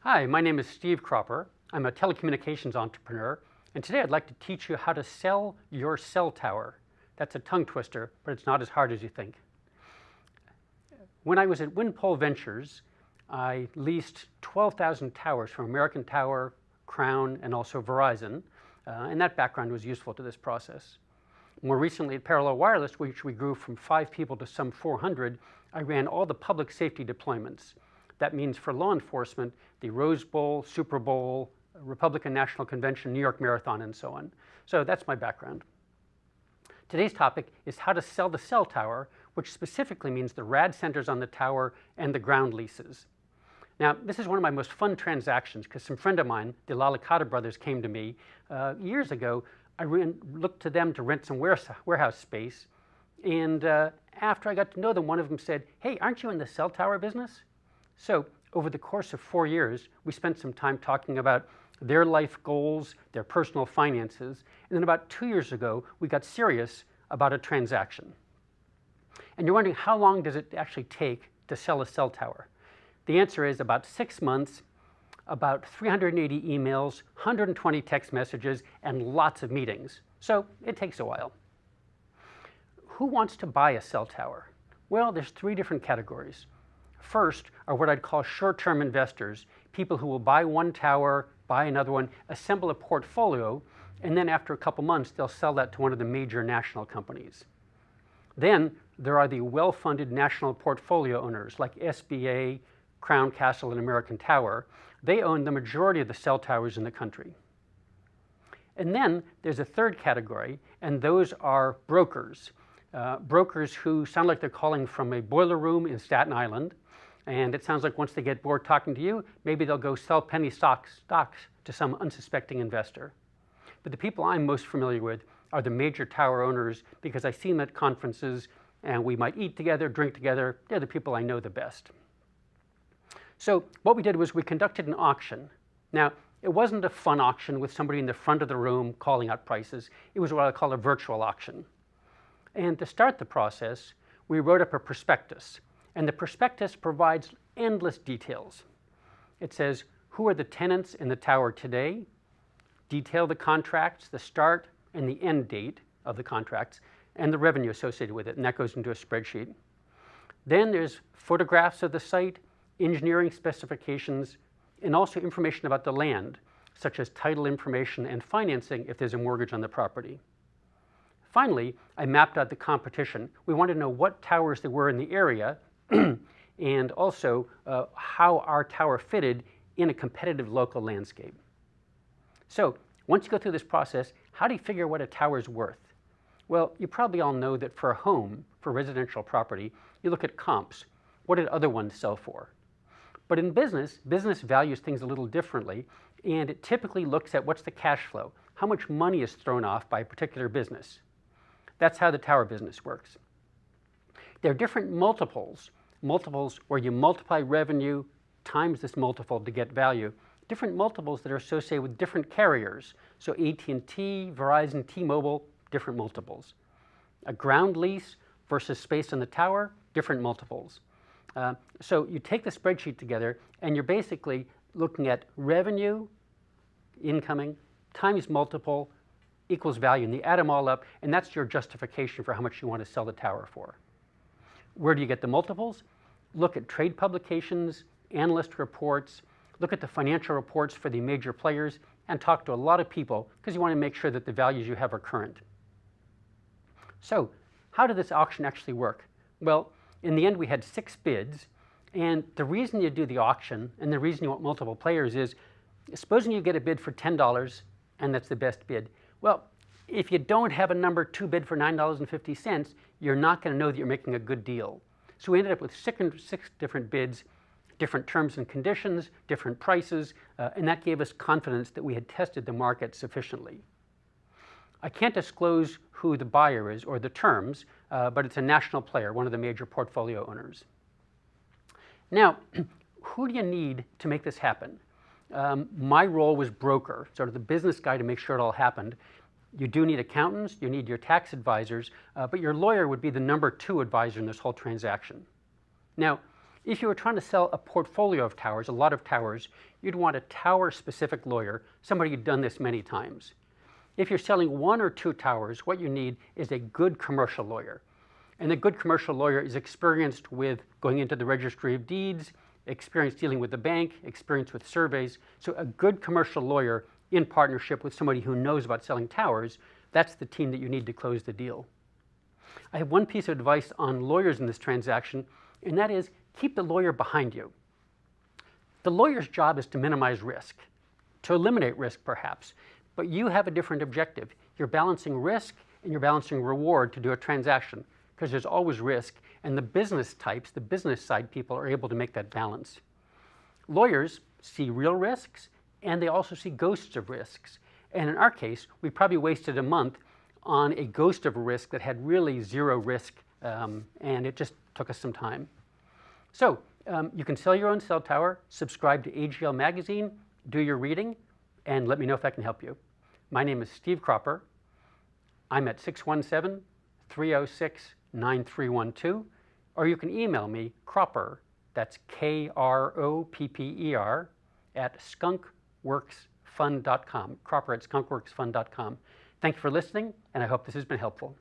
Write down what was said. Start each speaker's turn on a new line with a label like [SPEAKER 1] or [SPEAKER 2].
[SPEAKER 1] Hi, my name is Steve Cropper. I'm a telecommunications entrepreneur, and today I'd like to teach you how to sell your cell tower. That's a tongue twister, but it's not as hard as you think. When I was at Windpole Ventures, I leased 12,000 towers from American Tower, Crown, and also Verizon, and that background was useful to this process. More recently at Parallel Wireless, which we grew from 5 people to some 400, I ran all the public safety deployments. That means for law enforcement, the Rose Bowl, Super Bowl, Republican National Convention, New York Marathon, and so on. So that's my background. Today's topic is how to sell the cell tower, which specifically means the RAD centers on the tower and the ground leases. Now, this is one of my most fun transactions because some friend of mine, the Lalicata brothers, came to me years ago. I looked to them to rent some warehouse space, and after I got to know them, one of them said, "Hey, aren't you in the cell tower business?" So over the course of 4 years, we spent some time talking about their life goals, their personal finances, and then about 2 years ago, we got serious about a transaction. And you're wondering, how long does it actually take to sell a cell tower? The answer is about 6 months, about 380 emails, 120 text messages, and lots of meetings. So it takes a while. Who wants to buy a cell tower? Well, there's 3 different categories. First are what I'd call short-term investors, people who will buy one tower, buy another one, assemble a portfolio, and then after a couple months, they'll sell that to one of the major national companies. Then there are the well-funded national portfolio owners like SBA, Crown Castle, and American Tower. They own the majority of the cell towers in the country. And then there's a third category, and those are brokers. Brokers who sound like they're calling from a boiler room in Staten Island. And it sounds like once they get bored talking to you, maybe they'll go sell penny stocks to some unsuspecting investor. But the people I'm most familiar with are the major tower owners because I see them at conferences and we might eat together, drink together. They're the people I know the best. So what we did was we conducted an auction. Now, it wasn't a fun auction with somebody in the front of the room calling out prices. It was what I call a virtual auction. And to start the process, we wrote up a prospectus. And the prospectus provides endless details. It says, who are the tenants in the tower today? Detail the contracts, the start and the end date of the contracts, and the revenue associated with it, and that goes into a spreadsheet. Then there's photographs of the site, engineering specifications, and also information about the land, such as title information and financing if there's a mortgage on the property. Finally, I mapped out the competition. We wanted to know what towers there were in the area and also how our tower fitted in a competitive local landscape. So once you go through this process, how do you figure what a tower is worth? Well, you probably all know that for a home, for residential property, you look at comps. What did other ones sell for? But in business values things a little differently, and it typically looks at what's the cash flow, how much money is thrown off by a particular business. That's how the tower business works. There are different multiples where you multiply revenue times this multiple to get value, different multiples that are associated with different carriers. So AT&T, Verizon, T-Mobile, different multiples. A ground lease versus space on the tower, different multiples. So you take the spreadsheet together and you're basically looking at revenue, incoming, times multiple, equals value, and you add them all up, and that's your justification for how much you want to sell the tower for. Where do you get the multiples? Look at trade publications, analyst reports, look at the financial reports for the major players, and talk to a lot of people because you want to make sure that the values you have are current. So how did this auction actually work? Well, in the end, we had 6 bids, and the reason you do the auction and the reason you want multiple players is, supposing you get a bid for $10 and that's the best bid. Well, if you don't have a number 2 bid for $9.50, you're not going to know that you're making a good deal. So we ended up with 6 different bids, different terms and conditions, different prices, and that gave us confidence that we had tested the market sufficiently. I can't disclose who the buyer is or the terms, but it's a national player, one of the major portfolio owners. Now, who do you need to make this happen? My role was broker, sort of the business guy to make sure it all happened. You do need accountants, you need your tax advisors, but your lawyer would be the number 2 advisor in this whole transaction. Now, If you were trying to sell a portfolio of towers, a lot of towers, you'd want a tower-specific lawyer, somebody who'd done this many times. If you're selling 1 or 2 towers, what you need is a good commercial lawyer. And a good commercial lawyer is experienced with going into the registry of deeds, experienced dealing with the bank, experienced with surveys. So a good commercial lawyer in partnership with somebody who knows about selling towers, that's the team that you need to close the deal. I have one piece of advice on lawyers in this transaction, and that is keep the lawyer behind you. The lawyer's job is to minimize risk, to eliminate risk perhaps, but you have a different objective. You're balancing risk and you're balancing reward to do a transaction, because there's always risk, and the business types, the business side people are able to make that balance. Lawyers see real risks, and they also see ghosts of risks. And in our case, we probably wasted a month on a ghost of a risk that had really zero risk, and it just took us some time. So you can sell your own cell tower, subscribe to AGL Magazine, do your reading, and let me know if I can help you. My name is Steve Cropper. I'm at 617-306-9312, or you can email me, Cropper, that's K-R-O-P-P-E-R, at skunkworksfund.com, Cropper at skunkworksfund.com. Thank you for listening, and I hope this has been helpful.